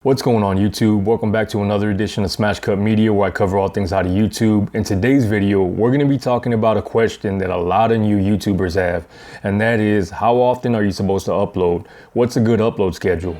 What's going on YouTube? Welcome back to another edition of Smash Cut Media, where I cover all things out of YouTube. In today's video, we're going to be talking about a question that a lot of new YouTubers have, and that is, how often are you supposed to upload? What's a good upload schedule?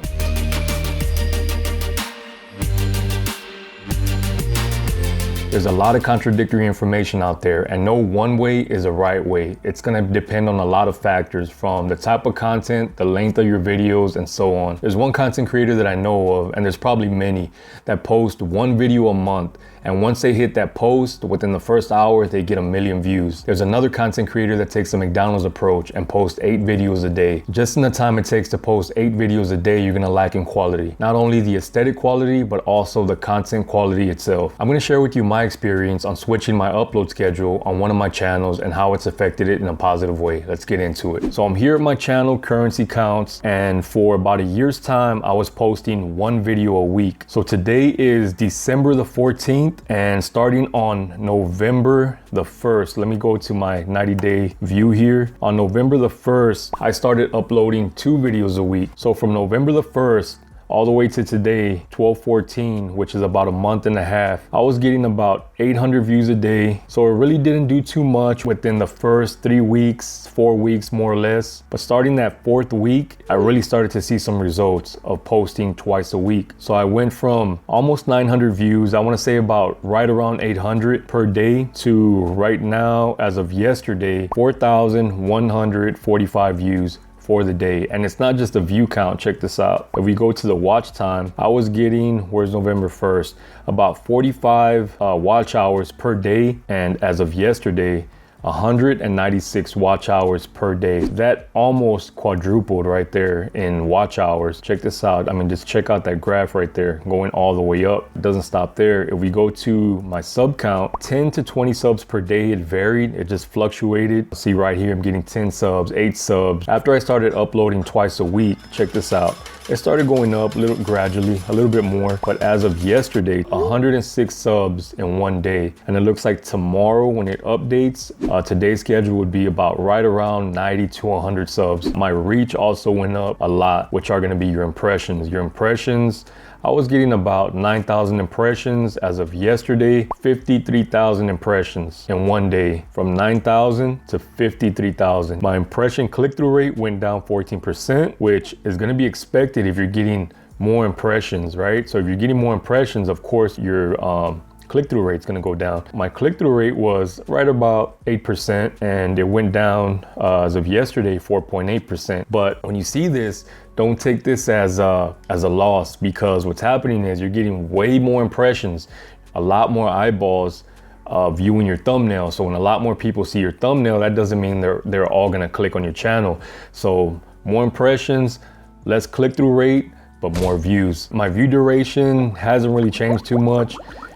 There's a lot of contradictory information out there, and no one way is a right way. It's gonna depend on a lot of factors, from the type of content, the length of your videos, and so on. There's one content creator that I know of, and there's probably many, that post one video a month, and once they hit that post, within the first hour, they get 1 million views. There's another content creator that takes the McDonald's approach and posts 8 videos a day. Just in the time it takes to post 8 videos a day, you're gonna lack in quality. Not only the aesthetic quality, but also the content quality itself. I'm gonna share with you my experience on switching my upload schedule on one of my channels and how it's affected it in a positive way. Let's get into it. So I'm here at my channel, Currency Counts, and for about a year's time, I was posting 1 video a week. So today is December the 14th, and starting on November the 1st, let me go to my 90-day view here. On November the 1st, I started uploading 2 videos a week. So from November the 1st all the way to today, 12/14, which is about a month and a half, I was getting about 800 views a day. So it really didn't do too much within the first 3 weeks, 4 weeks more or less. But starting that 4th week, I really started to see some results of posting twice a week. So I went from almost 900 views, I wanna say about right around 800 per day, to right now, as of yesterday, 4,145 views for the day. And it's not just a view count, check this out. If we go to the watch time, I was getting, where's November 1st, about 45 watch hours per day, and as of yesterday, 196 watch hours per day. That almost quadrupled right there in watch hours. Check this out. I mean, just check out that graph right there, going all the way up. It doesn't stop there. If we go to my sub count, 10 to 20 subs per day, it varied. It just fluctuated. See right here, I'm getting 10 subs, 8 subs. After I started uploading twice a week, check this out. It started going up a little gradually, a little bit more, but as of yesterday, 106 subs in 1 day. And it looks like tomorrow, when it updates, today's schedule would be about right around 90 to 100 subs. My reach also went up a lot, which are gonna be your impressions. Your impressions, I was getting about 9,000 impressions. As of yesterday, 53,000 impressions in 1 day, from 9,000 to 53,000. My impression click-through rate went down 14%, which is gonna be expected if you're getting more impressions, right? So if you're getting more impressions, of course, your click-through rate's gonna go down. My click-through rate was right about 8%, and it went down as of yesterday, 4.8%. But when you see this, don't take this as a loss, because what's happening is you're getting way more impressions, a lot more eyeballs viewing your thumbnail. So when a lot more people see your thumbnail, that doesn't mean they're all gonna click on your channel. So more impressions, less click-through rate, but more views. My view duration hasn't really changed too much.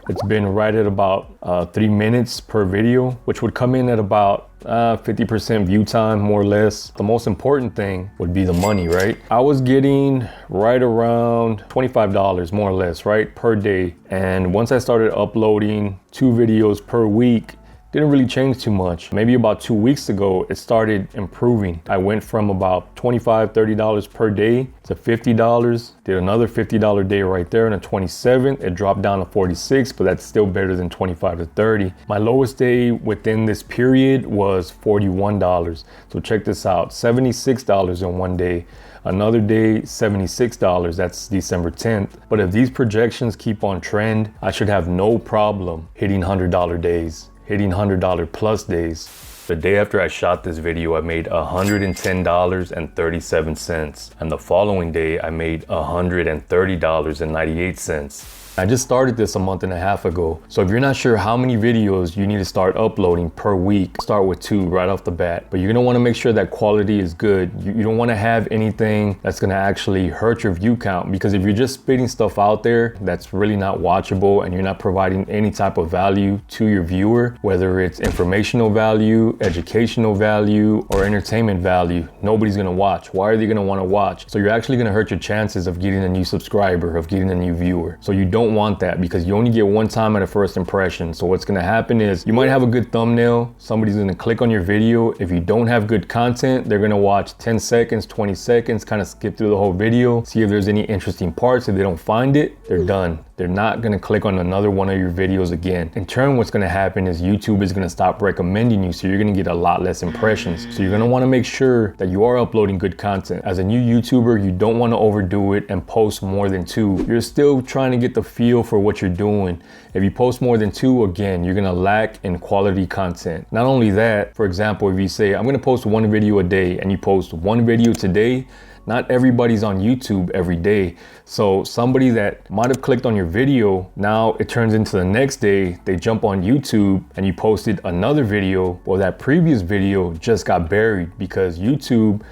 It's been right at about 3 minutes per video, which would come in at about 50% view time, more or less. The most important thing would be the money, right? I was getting right around $25 more or less, right, per day. And once I started uploading 2 videos per week, didn't really change too much. Maybe about 2 weeks ago, it started improving. I went from about $25, $30 per day to $50, did another $50 day right there, and a 27th, it dropped down to 46, but that's still better than 25 to 30. My lowest day within this period was $41. So check this out, $76 in 1 day. Another day, $76, that's December 10th. But if these projections keep on trend, I should have no problem hitting $100 days, hitting $100 plus days. The day after I shot this video, I made $110.37. And the following day, I made $130.98. I just started this a month and a half ago. So if you're not sure how many videos you need to start uploading per week, start with 2 right off the bat. But you're gonna wanna make sure that quality is good. You don't wanna have anything that's gonna actually hurt your view count, because if you're just spitting stuff out there that's really not watchable and you're not providing any type of value to your viewer, whether it's informational value, educational value, or entertainment value, nobody's gonna watch. Why are they gonna wanna watch? So you're actually gonna hurt your chances of getting a new subscriber, of getting a new viewer. So you don't don't want that because you only get one time at a first impression. So what's gonna happen is you might have a good thumbnail, somebody's gonna click on your video. If you don't have good content, they're gonna watch 10 seconds, 20 seconds, kind of skip through the whole video, see if there's any interesting parts. If they don't find it, they're done. They're not gonna click on another one of your videos again. In turn, what's gonna happen is YouTube is gonna stop recommending you, so you're gonna get a lot less impressions. So you're gonna wanna make sure that you are uploading good content. As a new YouTuber, you don't wanna overdo it and post more than 2. You're still trying to get the feel for what you're doing. If you post more than 2, again, you're gonna lack in quality content. Not only that, for example, if you say, I'm gonna post 1 video a day and you post 1 video today, not everybody's on YouTube every day. So somebody that might have clicked on your video, now it turns into the next day, they jump on YouTube and you posted another video. Well, that previous video just got buried because YouTube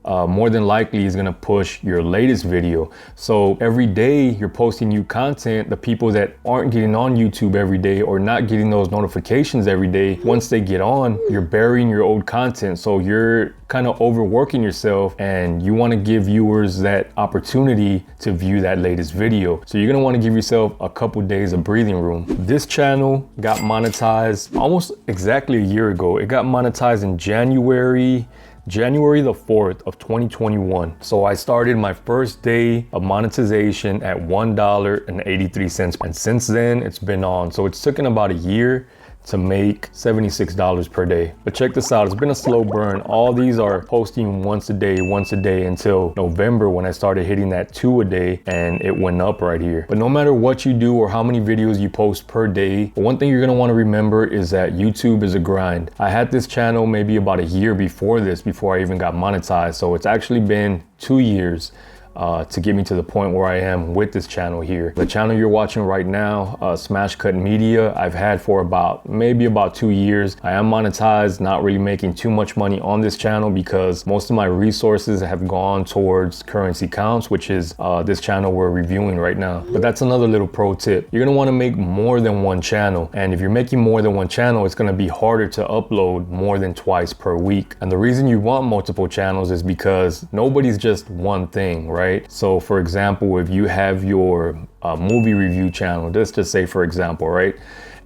more than likely is gonna push your latest video. So every day you're posting new content, the people that aren't getting on YouTube every day or not getting those notifications every day, once they get on, you're burying your old content. So you're kind of overworking yourself and you wanna give viewers that opportunity to view that latest video. So you're gonna wanna give yourself a couple days of breathing room. This channel got monetized almost exactly a year ago. It got monetized in January the 4th of 2021. So I started my first day of monetization at $1.83. And since then it's been on. So it's taken about a year to make $76 per day. But check this out, it's been a slow burn. All these are posting once a day until November when I started hitting that 2 a day and it went up right here. But no matter what you do or how many videos you post per day, one thing you're gonna wanna remember is that YouTube is a grind. I had this channel maybe about a year before this, before I even got monetized. So it's actually been 2 years to get me to the point where I am with this channel here. The channel you're watching right now, Smash Cut Media, I've had for maybe about 2 years. I am monetized, not really making too much money on this channel because most of my resources have gone towards currency counts, which is this channel we're reviewing right now. But that's another little pro tip. You're gonna wanna make more than 1 channel. And if you're making more than 1 channel, it's gonna be harder to upload more than twice per week. And the reason you want multiple channels is because nobody's just one thing, right? So for example, if you have your movie review channel, let's just say for example, right?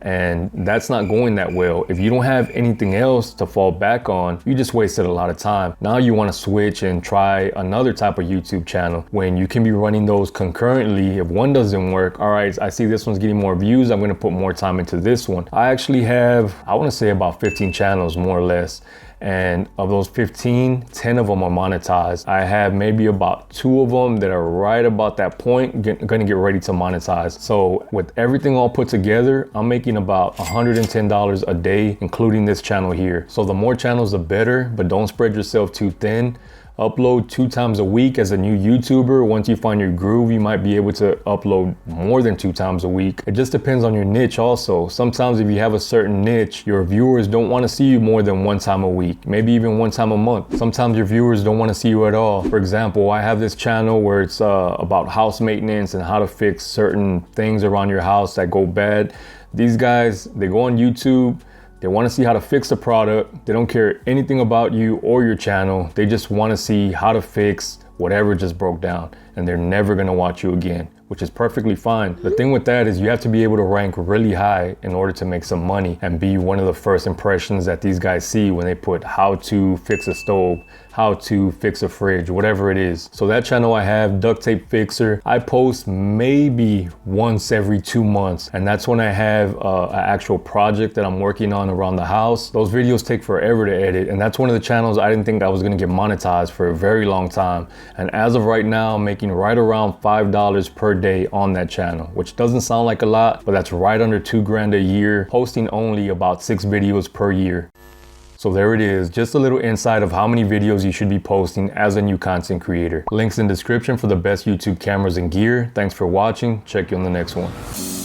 And that's not going that well. If you don't have anything else to fall back on, you just wasted a lot of time. Now you want to switch and try another type of YouTube channel when you can be running those concurrently. If one doesn't work, all right, I see this one's getting more views, I'm going to put more time into this one. I actually have, I want to say about 15 channels more or less. And of those 15, 10 of them are monetized. I have maybe about 2 of them that are right about that point, gonna get ready to monetize. So with everything all put together, I'm making about $110 a day, including this channel here. So the more channels, the better, but don't spread yourself too thin. Upload 2 times a week as a new YouTuber. Once you find your groove, you might be able to upload more than 2 times a week. It just depends on your niche also. Sometimes if you have a certain niche, your viewers don't want to see you more than 1 time a week, maybe even 1 time a month. Sometimes your viewers don't want to see you at all. For example, I have this channel where it's about house maintenance and how to fix certain things around your house that go bad. These guys, they go on YouTube, they want to see how to fix the product. They don't care anything about you or your channel. They just want to see how to fix whatever just broke down, and they're never going to watch you again, which is perfectly fine. The thing with that is you have to be able to rank really high in order to make some money and be one of the first impressions that these guys see when they put how to fix a stove, how to fix a fridge, whatever it is. So that channel I have, Duct Tape Fixer, I post maybe once every 2 months. And that's when I have an actual project that I'm working on around the house. Those videos take forever to edit. And that's one of the channels I didn't think I was gonna get monetized for a very long time. And as of right now, I'm making right around $5 per day on that channel, which doesn't sound like a lot, but that's right under $2 grand a year, posting only about 6 videos per year. So there it is, just a little insight of how many videos you should be posting as a new content creator. Links in description for the best YouTube cameras and gear. Thanks for watching. Check you on the next one.